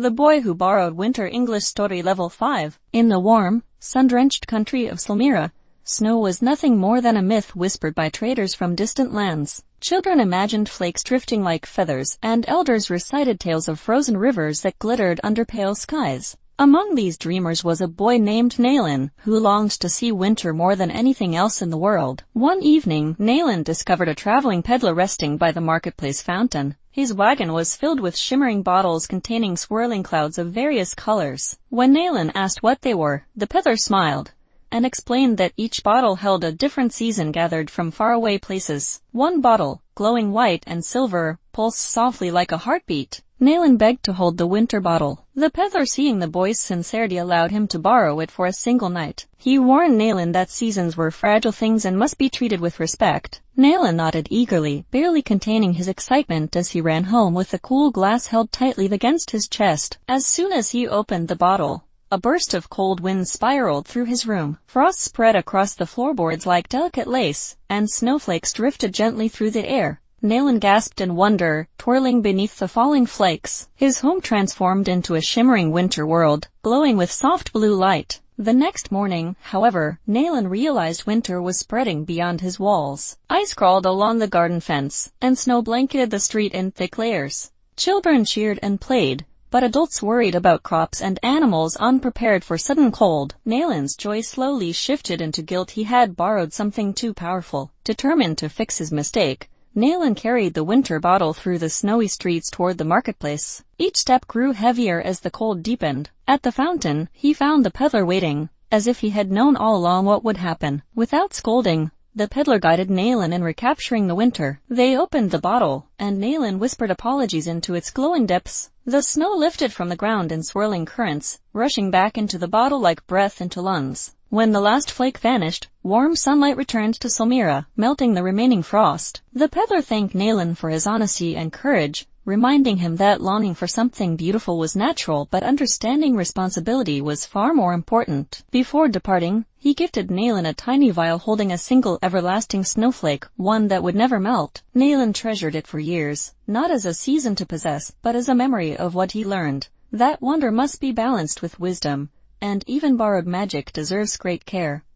The Boy Who Borrowed Winter English Story Level 5. In the warm, sun-drenched country of Salmira, snow was nothing more than a myth whispered by traders from distant lands. Children imagined flakes drifting like feathers, and elders recited tales of frozen rivers that glittered under pale skies. Among these dreamers was a boy named Nayland, who longed to see winter more than anything else in the world. One evening, Nayland discovered a traveling peddler resting by the marketplace fountain. His wagon was filled with shimmering bottles containing swirling clouds of various colors. When Nayland asked what they were, the peddler smiled and explained that each bottle held a different season gathered from faraway places. One bottle, glowing white and silver, pulsed softly like a heartbeat. Nayland begged to hold the winter bottle. The peddler, seeing the boy's sincerity, allowed him to borrow it for a single night. He warned Nayland that seasons were fragile things and must be treated with respect. Nayland nodded eagerly, barely containing his excitement as he ran home with the cool glass held tightly against his chest. As soon as he opened the bottle, a burst of cold wind spiraled through his room. Frost spread across the floorboards like delicate lace, and snowflakes drifted gently through the air. Nayland gasped in wonder, twirling beneath the falling flakes. His home transformed into a shimmering winter world, glowing with soft blue light. The next morning, however, Nayland realized winter was spreading beyond his walls. Ice crawled along the garden fence, and snow blanketed the street in thick layers. Children cheered and played, but adults worried about crops and animals unprepared for sudden cold. Nayland's joy slowly shifted into guilt. He had borrowed something too powerful. Determined to fix his mistake, Nayland carried the winter bottle through the snowy streets toward the marketplace. Each step grew heavier as the cold deepened. At the fountain, he found the peddler waiting, as if he had known all along what would happen. Without scolding, the peddler guided Nayland in recapturing the winter. They opened the bottle, and Nayland whispered apologies into its glowing depths. The snow lifted from the ground in swirling currents, rushing back into the bottle like breath into lungs. When the last flake vanished, warm sunlight returned to Salmira, melting the remaining frost. The peddler thanked Nayland for his honesty and courage, reminding him that longing for something beautiful was natural, but understanding responsibility was far more important. Before departing, he gifted Nayland a tiny vial holding a single everlasting snowflake, one that would never melt. Nayland treasured it for years, not as a season to possess, but as a memory of what he learned. That wonder must be balanced with wisdom, and even borrowed magic deserves great care.